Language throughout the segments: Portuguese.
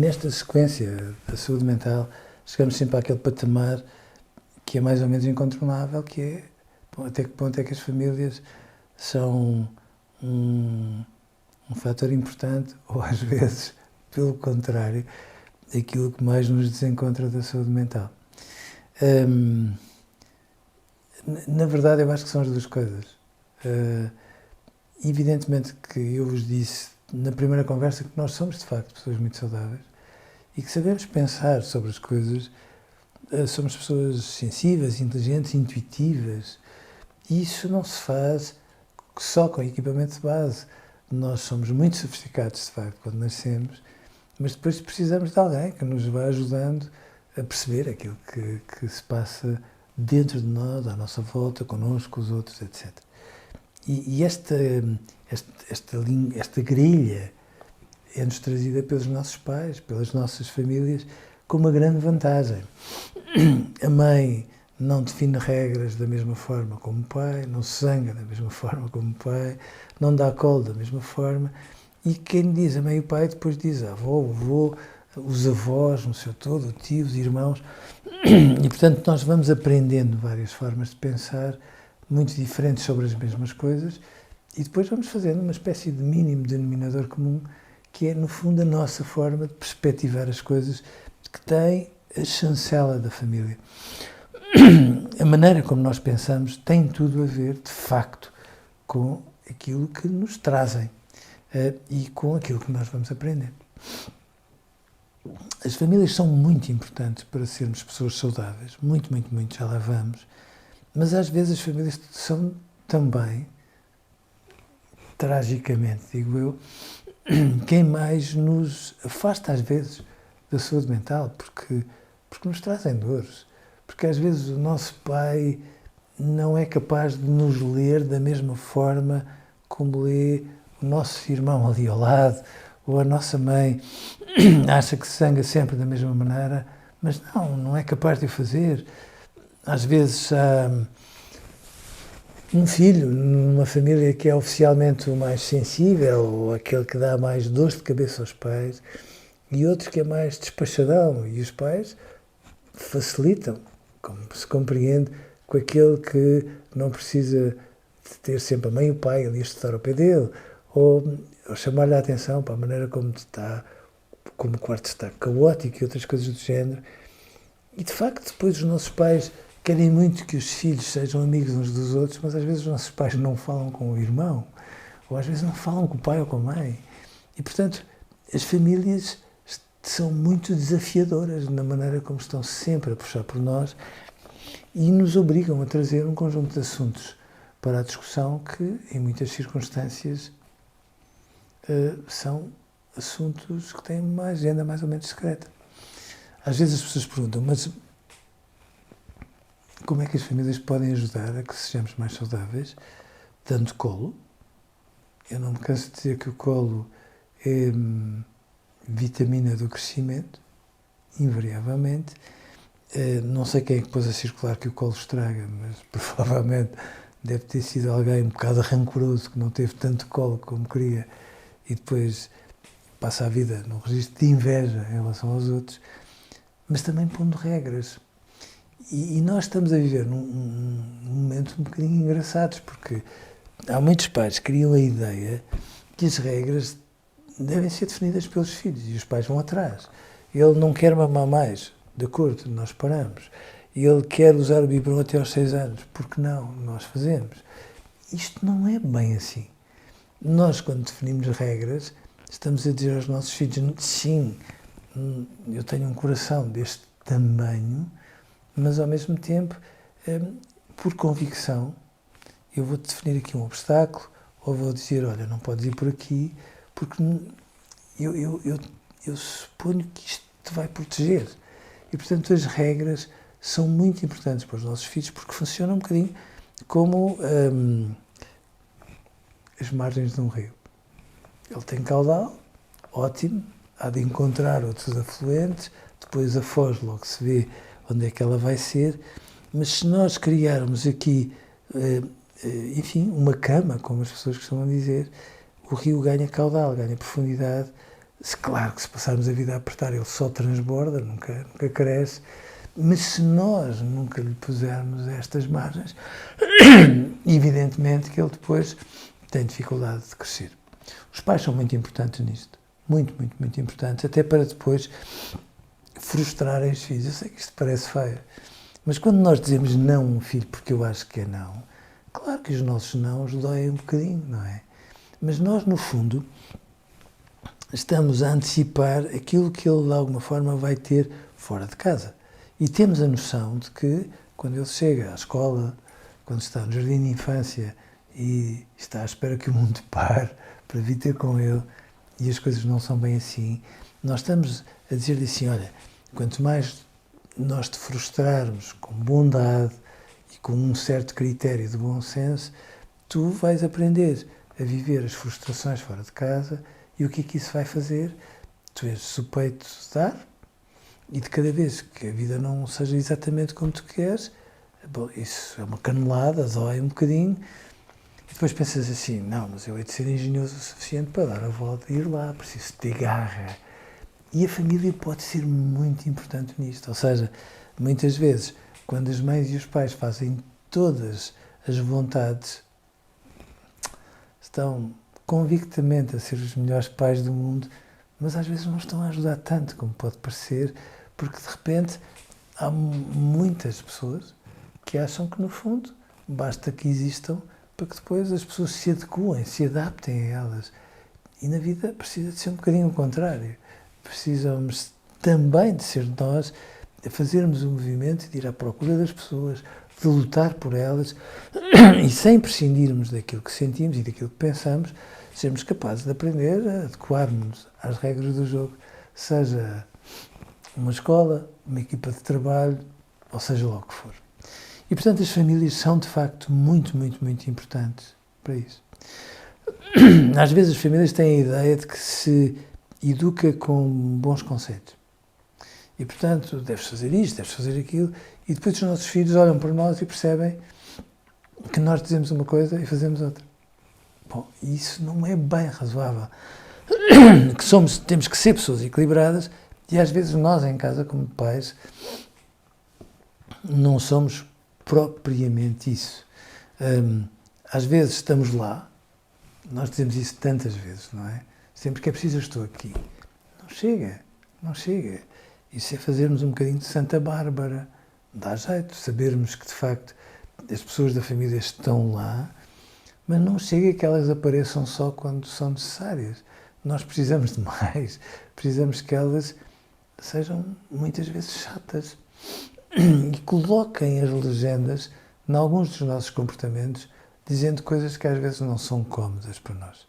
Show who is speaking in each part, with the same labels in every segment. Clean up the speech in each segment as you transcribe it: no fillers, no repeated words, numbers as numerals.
Speaker 1: nesta sequência da saúde mental, chegamos sempre àquele patamar que é mais ou menos incontornável, que é até que ponto é que as famílias são um fator importante, ou às vezes, pelo contrário, aquilo que mais nos desencontra da saúde mental. Na verdade, eu acho que são as duas coisas. Evidentemente que eu vos disse na primeira conversa que nós somos, de facto, pessoas muito saudáveis e que sabemos pensar sobre as coisas, somos pessoas sensíveis, inteligentes, intuitivas, e isso não se faz só com equipamento de base. Nós somos muito sofisticados, de facto, quando nascemos, mas depois precisamos de alguém que nos vá ajudando a perceber aquilo que se passa dentro de nós, à nossa volta, connosco, com os outros, etc. E esta grelha é-nos trazida pelos nossos pais, pelas nossas famílias, com uma grande vantagem. A mãe não define regras da mesma forma como o pai, não se zanga da mesma forma como o pai, não dá colo da mesma forma, e quem diz a mãe e o pai depois diz a avó, o avô, os avós, no seu todo, o tio, os irmãos, e portanto nós vamos aprendendo várias formas de pensar, muito diferentes sobre as mesmas coisas, e depois vamos fazendo uma espécie de mínimo denominador comum, que é, no fundo, a nossa forma de perspectivar as coisas, que tem a chancela da família. A maneira como nós pensamos tem tudo a ver, de facto, com aquilo que nos trazem e com aquilo que nós vamos aprendendo. As famílias são muito importantes para sermos pessoas saudáveis, muito, muito, muito, já lá vamos, mas às vezes as famílias são também, tragicamente, digo eu, quem mais nos afasta às vezes da saúde mental, porque nos trazem dores, porque às vezes o nosso pai não é capaz de nos ler da mesma forma como lê o nosso irmão ali ao lado, ou a nossa mãe acha que se zanga sempre da mesma maneira, mas não é capaz de o fazer. Às vezes há um filho numa família que é oficialmente o mais sensível, ou aquele que dá mais dor de cabeça aos pais, e outro que é mais despachadão, e os pais facilitam, como se compreende, com aquele que não precisa de ter sempre a mãe e o pai ali a estudar ao pé dele, ou chamar-lhe a atenção para a maneira como o quarto está caótico e outras coisas do género. E de facto depois os nossos pais querem muito que os filhos sejam amigos uns dos outros, mas às vezes os nossos pais não falam com o irmão, ou às vezes não falam com o pai ou com a mãe. E portanto as famílias são muito desafiadoras na maneira como estão sempre a puxar por nós e nos obrigam a trazer um conjunto de assuntos para a discussão que, em muitas circunstâncias, são assuntos que têm uma agenda mais ou menos secreta. Às vezes as pessoas perguntam, mas como é que as famílias podem ajudar a que sejamos mais saudáveis? Dando colo. Eu não me canso de dizer que o colo é vitamina do crescimento, invariavelmente. Não sei quem é que pôs a circular que o colo estraga, mas provavelmente deve ter sido alguém um bocado rancoroso que não teve tanto colo como queria e depois passa a vida num registro de inveja em relação aos outros, mas também pondo regras. E nós estamos a viver num momento um bocadinho engraçado, porque há muitos pais que criam a ideia que as regras devem ser definidas pelos filhos e os pais vão atrás. Ele não quer mamar mais, de acordo, nós paramos. Ele quer usar o biberon até aos 6 anos, porque não, nós fazemos. Isto não é bem assim. Nós, quando definimos regras, estamos a dizer aos nossos filhos, sim, eu tenho um coração deste tamanho, mas ao mesmo tempo, por convicção, eu vou-te definir aqui um obstáculo, ou vou dizer, olha, não podes ir por aqui, porque eu suponho que isto te vai proteger. E, portanto, as regras são muito importantes para os nossos filhos, porque funcionam um bocadinho como as margens de um rio. Ele tem caudal, ótimo, há de encontrar outros afluentes, depois a foz logo se vê onde é que ela vai ser, mas se nós criarmos aqui, enfim, uma cama, como as pessoas costumam dizer, o rio ganha caudal, ganha profundidade, Claro que se passarmos a vida a apertar, ele só transborda, nunca cresce, mas se nós nunca lhe pusermos estas margens, evidentemente que ele depois tem dificuldade de crescer. Os pais são muito importantes nisto, muito importantes, até para depois frustrarem os filhos. Eu sei que isto parece feio, mas quando nós dizemos não a um filho porque eu acho que é não, claro que os nossos nãos doem um bocadinho, não é? Mas nós, no fundo, estamos a antecipar aquilo que ele, de alguma forma, vai ter fora de casa. E temos a noção de que, quando ele chega à escola, quando está no jardim de infância e está à espera que o mundo pare para vir ter com ele, e as coisas não são bem assim, nós estamos a dizer-lhe assim, olha, quanto mais nós te frustrarmos com bondade e com um certo critério de bom senso, tu vais aprender a viver as frustrações fora de casa. E o que é que isso vai fazer? Tu és sujeito de dar, e de cada vez que a vida não seja exatamente como tu queres, bom, isso é uma canelada, dói um bocadinho, e depois pensas assim, não, mas eu hei de ser engenhoso o suficiente para dar a volta e ir lá, preciso ter garra. E a família pode ser muito importante nisto, ou seja, muitas vezes, quando as mães e os pais fazem todas as vontades, estão convictamente a ser os melhores pais do mundo, mas às vezes não estão a ajudar tanto como pode parecer, porque de repente há muitas pessoas que acham que no fundo basta que existam para que depois as pessoas se adequem, se adaptem a elas. E na vida precisa de ser um bocadinho o contrário. Precisamos também de ser nós a fazermos o movimento de ir à procura das pessoas, de lutar por elas e sem prescindirmos daquilo que sentimos e daquilo que pensamos, sermos capazes de aprender a adequar-nos às regras do jogo, seja uma escola, uma equipa de trabalho, ou seja lá o que for. E, portanto, as famílias são, de facto, muito importantes para isso. Às vezes as famílias têm a ideia de que se educa com bons conceitos. E, portanto, deves fazer isto, deves fazer aquilo, e depois os nossos filhos olham para nós e percebem que nós dizemos uma coisa e fazemos outra. Bom, isso não é bem razoável. Que temos que ser pessoas equilibradas e às vezes nós em casa, como pais, não somos propriamente isso. Às vezes estamos lá, nós dizemos isso tantas vezes, não é? Sempre que é preciso eu estou aqui. Não chega. Isso é fazermos um bocadinho de Santa Bárbara. Dá jeito, sabermos que de facto as pessoas da família estão lá, mas não chega que elas apareçam só quando são necessárias. Nós precisamos de mais, precisamos que elas sejam muitas vezes chatas e coloquem as legendas em alguns dos nossos comportamentos, dizendo coisas que às vezes não são cómodas para nós.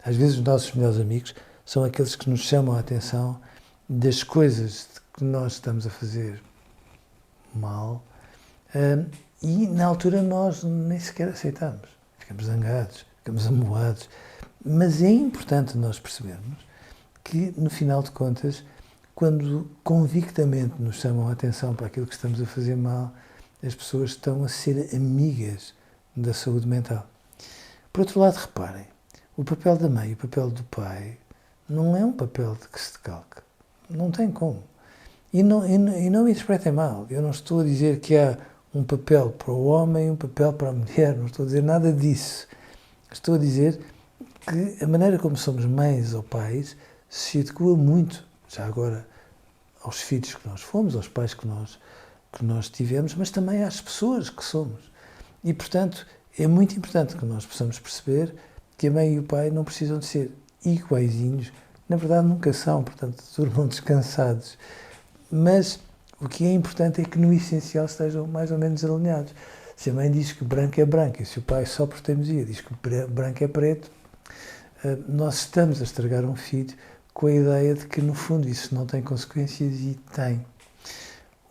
Speaker 1: Às vezes os nossos melhores amigos são aqueles que nos chamam a atenção das coisas que nós estamos a fazer mal e na altura nós nem sequer aceitamos. Ficamos zangados, ficamos amoados. Mas é importante nós percebermos que, no final de contas, quando convictamente nos chamam a atenção para aquilo que estamos a fazer mal, as pessoas estão a ser amigas da saúde mental. Por outro lado, reparem, o papel da mãe e o papel do pai não é um papel de que se decalque. Não tem como. E não me interpretem mal. Eu não estou a dizer que há um papel para o homem e um papel para a mulher. Não estou a dizer nada disso. Estou a dizer que a maneira como somos mães ou pais se adequa muito, já agora, aos filhos que nós fomos, aos pais que nós tivemos, mas também às pessoas que somos. E, portanto, é muito importante que nós possamos perceber que a mãe e o pai não precisam de ser iguaizinhos. Na verdade, nunca são, portanto, durmam descansados. Mas o que é importante é que, no essencial, estejam mais ou menos alinhados. Se a mãe diz que branco é branco e se o pai, só por teimosia, diz que branco é preto, nós estamos a estragar um filho com a ideia de que, no fundo, isso não tem consequências e tem.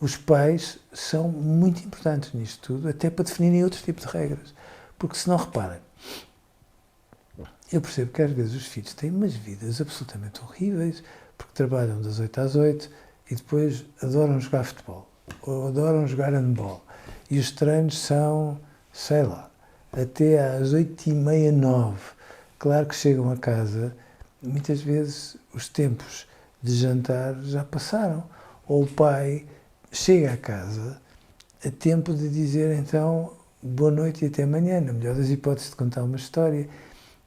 Speaker 1: Os pais são muito importantes nisto tudo, até para definirem outros tipos de regras. Porque, se não reparem, eu percebo que às vezes os filhos têm umas vidas absolutamente horríveis, porque trabalham das 8 às 8 e depois adoram jogar futebol, ou adoram jogar handball. E os treinos são, até às 8h30, 9h. Claro que chegam a casa muitas vezes os tempos de jantar já passaram. Ou o pai chega a casa a tempo de dizer então boa noite e até amanhã, na melhor das hipóteses de contar uma história.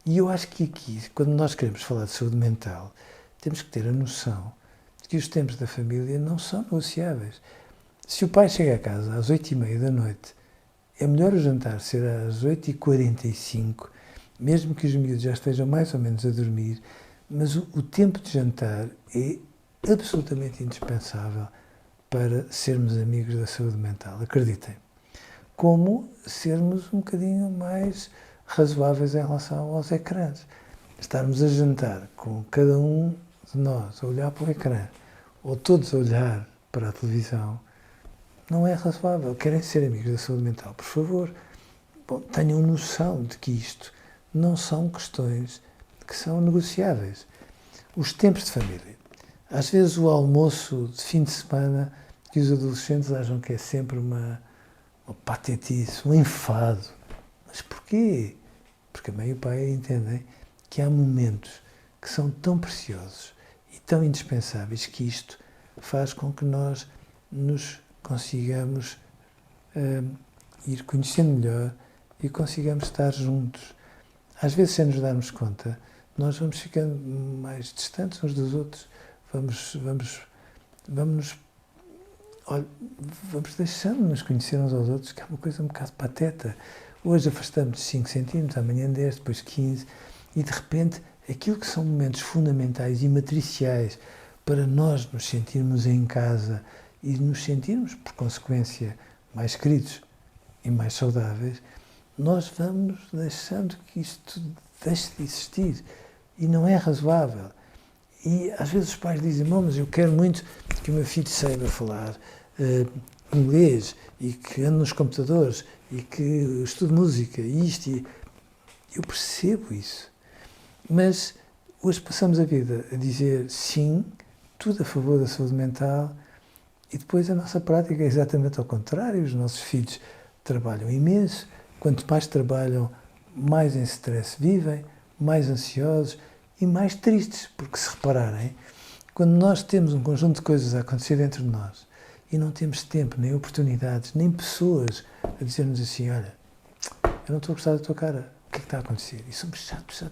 Speaker 1: E eu acho que aqui, quando nós queremos falar de saúde mental, temos que ter a noção de que os tempos da família não são negociáveis. Se o pai chega a casa às 8h30 da noite, é melhor o jantar ser às 8h45, mesmo que os miúdos já estejam mais ou menos a dormir, mas o tempo de jantar é absolutamente indispensável para sermos amigos da saúde mental, acreditem. Como sermos um bocadinho mais razoáveis em relação aos ecrãs. Estarmos a jantar com cada um de nós a olhar para o ecrã, ou todos a olhar para a televisão, não é razoável. Querem ser amigos da saúde mental, por favor, tenham noção de que isto não são questões que são negociáveis. Os tempos de família. Às vezes o almoço de fim de semana, que os adolescentes acham que é sempre uma patetice, um enfado. Mas porquê? Porque a mãe e o pai entendem que há momentos que são tão preciosos e tão indispensáveis que isto faz com que nós nos consigamos ir conhecendo melhor e consigamos estar juntos. Às vezes, sem nos darmos conta, nós vamos ficando mais distantes uns dos outros, vamos deixando-nos conhecer uns aos outros, que é uma coisa um bocado pateta. Hoje afastamos 5 centímetros, amanhã 10, depois 15, e de repente aquilo que são momentos fundamentais e matriciais para nós nos sentirmos em casa e nos sentirmos, por consequência, mais queridos e mais saudáveis, nós vamos deixando que isto deixe de existir. E não é razoável. E às vezes os pais dizem, mas eu quero muito que o meu filho saiba falar inglês e que ande nos computadores e que estude música e isto. E eu percebo isso. Mas hoje passamos a vida a dizer sim, tudo a favor da saúde mental, e depois a nossa prática é exatamente ao contrário. Os nossos filhos trabalham imenso. Quanto mais trabalham, mais em stress vivem, mais ansiosos e mais tristes, porque se repararem, quando nós temos um conjunto de coisas a acontecer dentro de nós e não temos tempo, nem oportunidades, nem pessoas a dizer-nos assim, olha, eu não estou a gostar da tua cara, o que é que está a acontecer? E somos chatos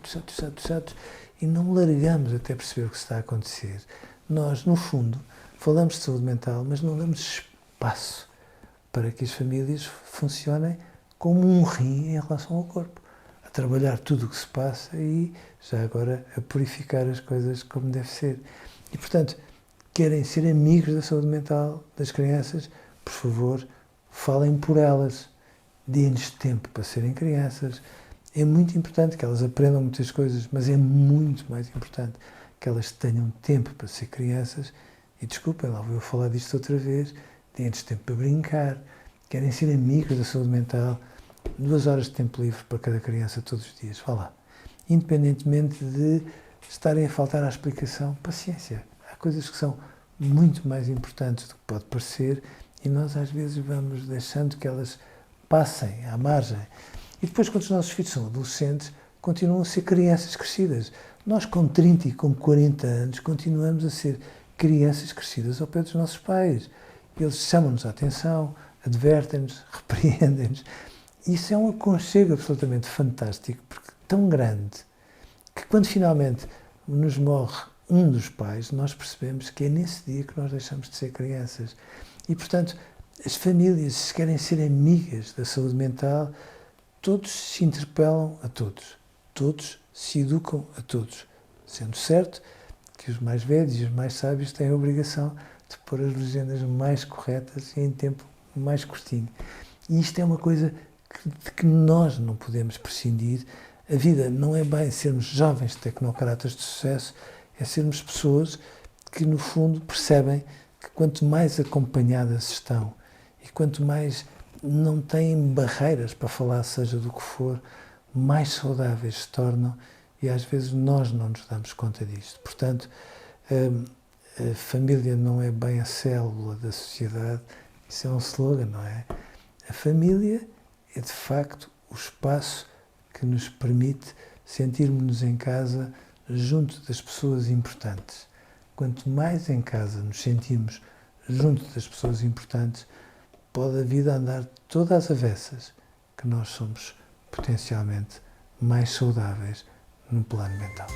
Speaker 1: e não largamos até perceber o que está a acontecer. Nós, no fundo, falamos de saúde mental, mas não damos espaço para que as famílias funcionem como um rim em relação ao corpo, a trabalhar tudo o que se passa e, já agora, a purificar as coisas como deve ser. E, portanto, querem ser amigos da saúde mental das crianças, por favor, falem por elas, deem-lhes tempo para serem crianças. É muito importante que elas aprendam muitas coisas, mas é muito mais importante que elas tenham tempo para ser crianças. E desculpem, lá vou eu falar disto outra vez, deem-lhes tempo para brincar, querem ser amigos da saúde mental, 2 horas de tempo livre para cada criança todos os dias, vá lá. Independentemente de estarem a faltar à explicação, paciência. Há coisas que são muito mais importantes do que pode parecer e nós às vezes vamos deixando que elas passem à margem. E depois, quando os nossos filhos são adolescentes, continuam a ser crianças crescidas. Nós, com 30 e com 40 anos, continuamos a ser crianças crescidas ao pé dos nossos pais. Eles chamam-nos a atenção, advertem-nos, repreendem-nos. Isso é um aconchego absolutamente fantástico, porque tão grande, que quando finalmente nos morre um dos pais, nós percebemos que é nesse dia que nós deixamos de ser crianças. E, portanto, as famílias, se querem ser amigas da saúde mental, todos se interpelam a todos. Todos se educam a todos. Sendo certo que os mais velhos e os mais sábios têm a obrigação de pôr as legendas mais corretas e em tempo mais curtinho. E isto é uma coisa de que nós não podemos prescindir. A vida não é bem sermos jovens tecnocratas de sucesso, é sermos pessoas que, no fundo, percebem que quanto mais acompanhadas estão e quanto mais não têm barreiras para falar, seja do que for, mais saudáveis se tornam e às vezes nós não nos damos conta disto. Portanto, a família não é bem a célula da sociedade, isso é um slogan, não é? A família é, de facto, o espaço que nos permite sentirmos-nos em casa junto das pessoas importantes, quanto mais em casa nos sentimos junto das pessoas importantes, pode a vida andar todas às avessas, que nós somos potencialmente mais saudáveis no plano mental.